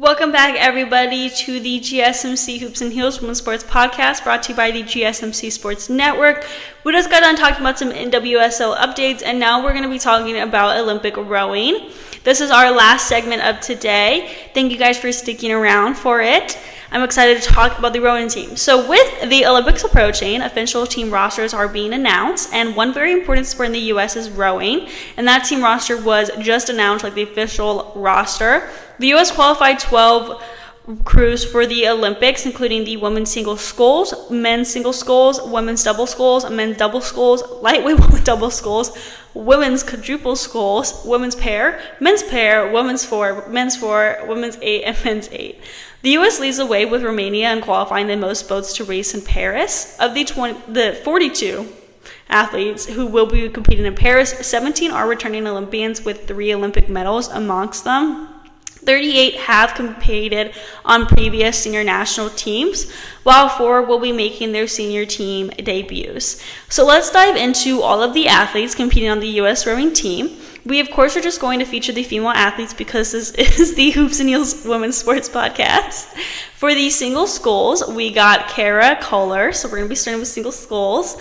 Welcome back, everybody, to the GSMC Hoops and Heels Women's Sports Podcast, brought to you by the GSMC Sports Network. We just got done talking about some NWSL updates, and now we're going to be talking about Olympic rowing. This is our last segment of today. Thank you guys for sticking around for it. I'm excited to talk about the rowing team. So with the Olympics approaching, official team rosters are being announced, and one very important sport in the U.S. is rowing, and that team roster was just announced, like the official roster. The U.S. qualified 12 crews for the Olympics, including the women's single sculls, men's single sculls, women's double sculls, men's double sculls, lightweight double sculls, women's quadruple sculls, women's pair, women's four, women's 8, and men's 8. The U.S. leads the way with Romania in qualifying the most boats to race in Paris. Of the 42 athletes who will be competing in Paris, 17 are returning Olympians with 3 Olympic medals amongst them. 38 have competed on previous senior national teams, while 4 will be making their senior team debuts. So let's dive into all of the athletes competing on the U.S. rowing team. We, of course, are just going to feature the female athletes because this is the Hoops and Heels Women's Sports Podcast. For the single sculls, we got Kara Kohler, so we're going to be starting with single sculls.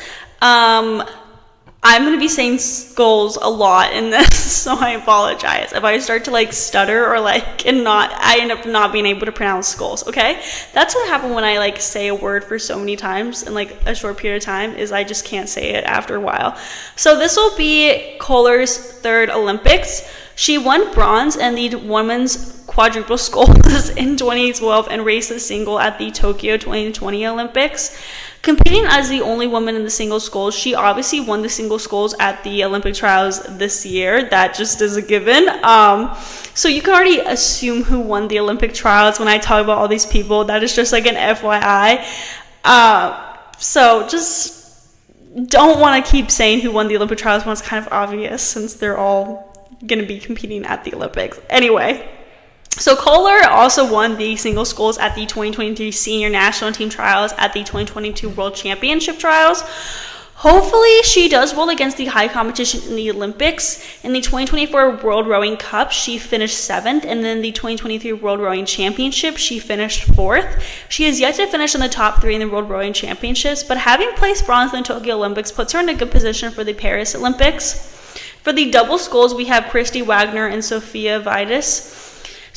I'm going to be saying sculls a lot in this, so I apologize if I start to stutter or I end up not being able to pronounce sculls, okay? That's what happened when I say a word for so many times in a short period of time, is I just can't say it after a while. So this will be Kohler's 3rd Olympics. She won bronze in the women's quadruple sculls in 2012 and raced the single at the Tokyo 2020 Olympics. Competing as the only woman in the single sculls, she obviously won the single sculls at the Olympic trials this year. That just is a given. So you can already assume who won the Olympic trials when I talk about all these people. That is just an FYI. So just don't want to keep saying who won the Olympic trials when it's kind of obvious, since they're all going to be competing at the Olympics. Anyway. So Kohler also won the single sculls at the 2023 senior national team trials at the 2022 World Championship trials. Hopefully she does well against the high competition in the Olympics. In the 2024 World Rowing Cup, she finished 7th, and then the 2023 World Rowing Championship, she finished 4th. She has yet to finish in the top 3 in the World Rowing Championships, but having placed bronze in the Tokyo Olympics puts her in a good position for the Paris Olympics. For the double sculls, we have Kristi, Wagner, and Sophia Vitas.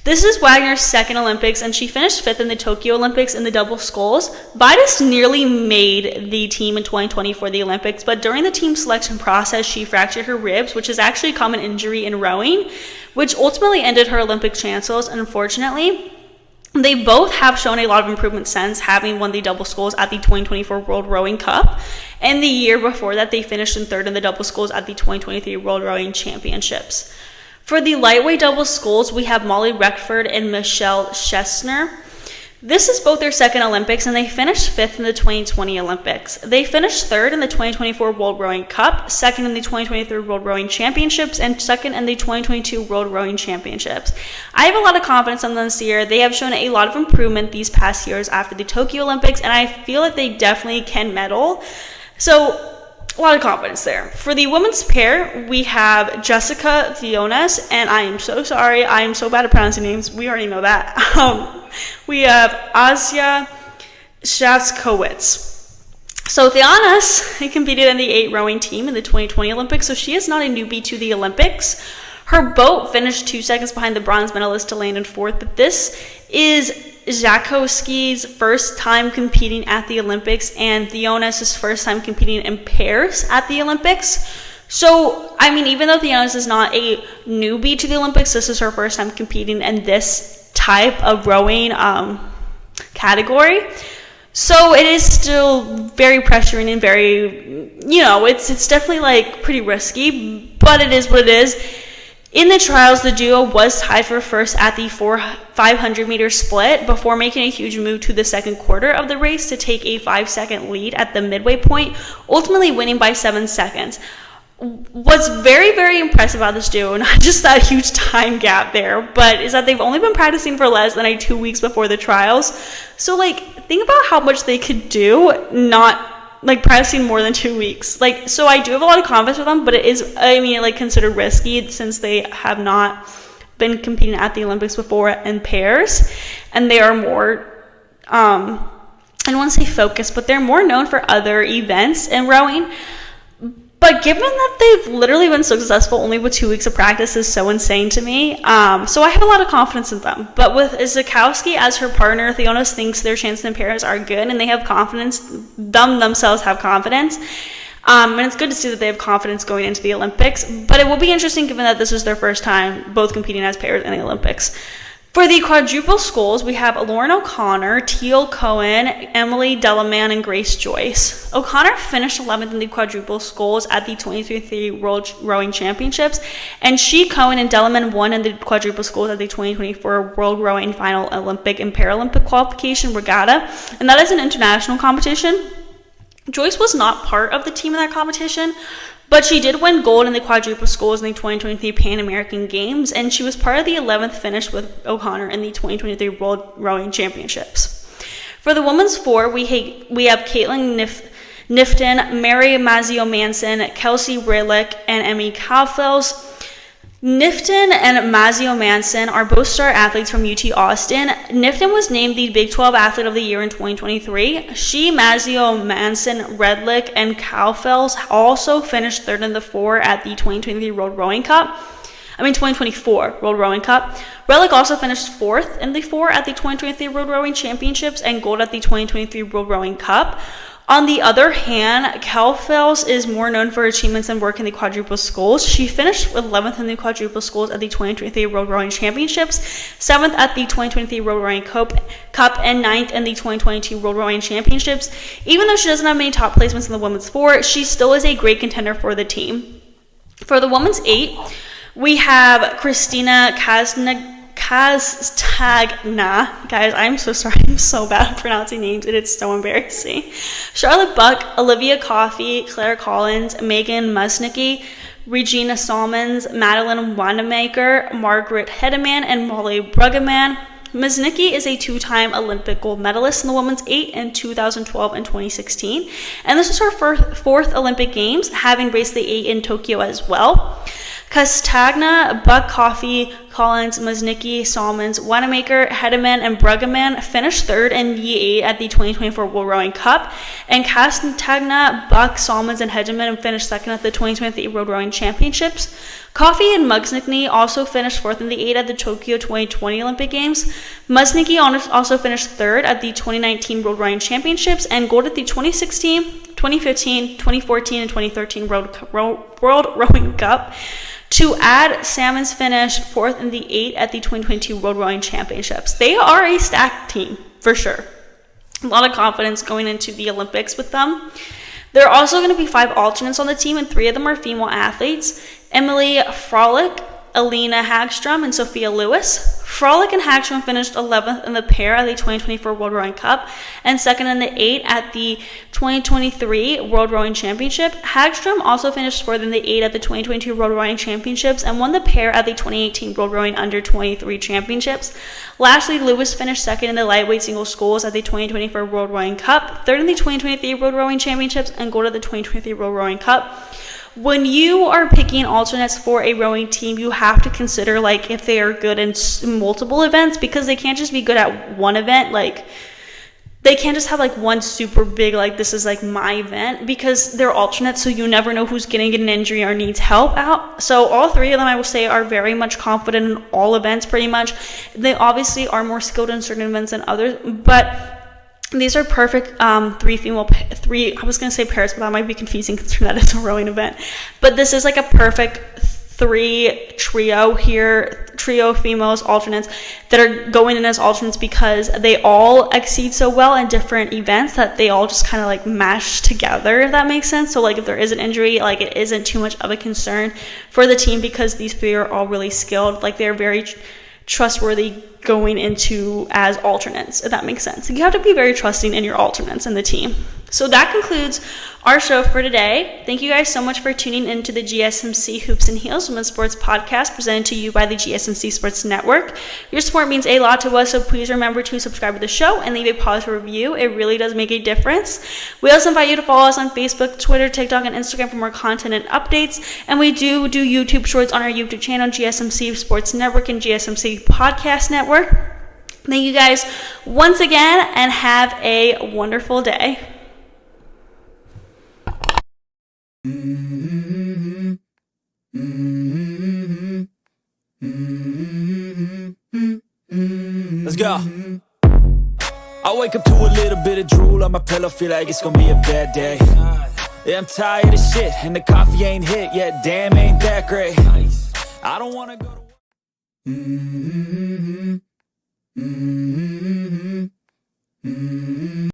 This is Wagner's 2nd Olympics, and she finished 5th in the Tokyo Olympics in the double sculls. Vitas nearly made the team in 2020 for the Olympics, but during the team selection process, she fractured her ribs, which is actually a common injury in rowing, which ultimately ended her Olympic chances. Unfortunately, they both have shown a lot of improvement since, having won the double sculls at the 2024 World Rowing Cup, and the year before that, they finished in 3rd in the double sculls at the 2023 World Rowing Championships. For the lightweight double sculls, we have Reckford and Michelle Sechser. This is both their 2nd Olympics, and they finished 5th in the 2020 Olympics. They finished 3rd in the 2024 World Rowing Cup, 2nd in the 2023 World Rowing Championships, and 2nd in the 2022 World Rowing Championships. I have a lot of confidence in them this year. They have shown a lot of improvement these past years after the Tokyo Olympics, and I feel like they definitely can medal. So a lot of confidence there. For the women's pair, we have Jessica Thoennes, and I am so sorry, I am so bad at pronouncing names. We already know that. We have Azja Czajkowski. So Thoennes competed in the 8 rowing team in the 2020 Olympics, so she is not a newbie to the Olympics. Her boat finished 2 seconds behind the bronze medalist Delleman in 4th, but this is Czajkowski's first time competing at the Olympics, and Thoennes' first time competing in pairs at the Olympics. So, even though Thoennes is not a newbie to the Olympics, this is her first time competing in this type of rowing category. So it is still very pressuring and very, it's definitely pretty risky, but it is what it is. In the trials, the duo was tied for first at the 500-meter split before making a huge move to the 2nd quarter of the race to take a 5-second lead at the midway point, ultimately winning by 7 seconds. What's very, very impressive about this duo, not just that huge time gap there, but is that they've only been practicing for less than 2 weeks before the trials. So, think about how much they could do not practicing more than 2 weeks. So I do have a lot of confidence with them, but it is, considered risky since they have not been competing at the Olympics before in pairs, and they are more, I don't want to say focused, but they're more known for other events in rowing. But given that they've literally been so successful only with 2 weeks of practice is so insane to me. So I have a lot of confidence in them. But with Czajkowski as her partner, Thoennes thinks their chances in pairs are good, and they have confidence. Themselves have confidence. And it's good to see that they have confidence going into the Olympics. But it will be interesting given that this is their first time both competing as pairs in the Olympics. For the quadruple sculls, we have Lauren O'Connor, Teal Cohen, Emily Delleman, and Grace Joyce. O'Connor finished 11th in the quadruple sculls at the 2023 World Rowing Championships, and she, Cohen, and Delleman won in the quadruple sculls at the 2024 World Rowing Final Olympic and Paralympic Qualification Regatta, and that is an international competition. Joyce was not part of the team in that competition, but she did win gold in the quadruple sculls in the 2023 Pan American Games, and she was part of the 11th finish with O'Connor in the 2023 World Rowing Championships. For the women's 4, we have Kaitlin Knifton, Mary Mazzio-Manson, Kelsey, Reelick, and Emmy Kallfelz. Knifton and Mazzio-Manson are both star athletes from UT Austin. Knifton was named the Big 12 Athlete of the Year in 2023. She, Mazzio-Manson, Reelick, and Kallfelz also finished third in the 4 at the 2023 World Rowing Cup. 2024 World Rowing Cup. Reelick also finished 4th in the 4 at the 2023 World Rowing Championships and gold at the 2023 World Rowing Cup. On the other hand, Kallfelz is more known for achievements and work in the quadruple sculls. She finished 11th in the quadruple sculls at the 2023 World Rowing Championships, 7th at the 2023 World Rowing Cup, and 9th in the 2022 World Rowing Championships. Even though she doesn't have many top placements in the women's 4, she still is a great contender for the team. For the women's 8, we have Christina Kastagna. Guys, I'm so sorry. I'm so bad at pronouncing names, and it's so embarrassing. Charlotte Buck, Olivia Coffey, Claire Collins, Meghan Musnicki, Regina Salmons, Madeline Wanamaker, Margaret Hedeman, and Molly Bruggeman. Musnicki is a 2-time Olympic gold medalist in the women's 8 in 2012 and 2016. And this is her 4th Olympic Games, having raced the 8 in Tokyo as well. Castagna, Buck, Coffey, Collins, Musnicki, Salmons, Wanamaker, Hedeman, and Bruggeman finished 3rd in the 8 at the 2024 World Rowing Cup, and Castagna, Buck, Salmons, and Hedeman finished 2nd at the 2023 World Rowing Championships. Coffey and Musnicki also finished 4th in the 8 at the Tokyo 2020 Olympic Games. Musnicki also finished 3rd at the 2019 World Rowing Championships and gold at the 2016, 2015, 2014, and 2013 World Rowing Cup. To add, Salmons finished 4th in the 8 at the 2022 World Rowing Championships. They are a stacked team, for sure. A lot of confidence going into the Olympics with them. There are also going to be 5 alternates on the team, and 3 of them are female athletes. Emily Frolick, Alina Hagstrom, and Sophia Lewis. Frolick and Hagstrom finished 11th in the pair at the 2024 World Rowing Cup and 2nd in the 8 at the 2023 World Rowing Championship. Hagstrom also finished 4th in the 8 at the 2022 World Rowing Championships and won the pair at the 2018 World Rowing Under 23 Championships. Lastly, Lewis finished 2nd in the lightweight single sculls at the 2024 World Rowing Cup, 3rd in the 2023 World Rowing Championships, and gold at the 2023 World Rowing Cup. When you are picking alternates for a rowing team, you have to consider like if they are good in multiple events, because they can't just be good at one event. Like they can't just have like one super big, like this is like my event, because they're alternates, so you never know who's getting an injury or needs help out. So all 3 of them, I will say, are very much confident in all events pretty much. They obviously are more skilled in certain events than others, but these are perfect 3 I was going to say pairs, but that might be confusing considering that it's a rowing event. But this is like a perfect 3 trio females alternates that are going in as alternates because they all exceed so well in different events that they all just kind of like mash together, if that makes sense. So like if there is an injury, like it isn't too much of a concern for the team because these 3 are all really skilled. Like they're very trustworthy going into as alternates, if that makes sense. You have to be very trusting in your alternates in the team. So that concludes our show for today. Thank you guys so much for tuning into the GSMC Hoops and Heels Women's Sports Podcast presented to you by the GSMC Sports Network. Your support means a lot to us, so please remember to subscribe to the show and leave a positive review. It really does make a difference. We also invite you to follow us on Facebook, Twitter, TikTok, and Instagram for more content and updates. And we do YouTube shorts on our YouTube channel, GSMC Sports Network and GSMC Podcast Network. Thank you guys once again, and have a wonderful day. Let's go. I wake up to a little bit of drool on my pillow, feel like it's gonna be a bad day. Yeah, I'm tired of shit, and the coffee ain't hit yet. Damn, ain't that great. I don't wanna go to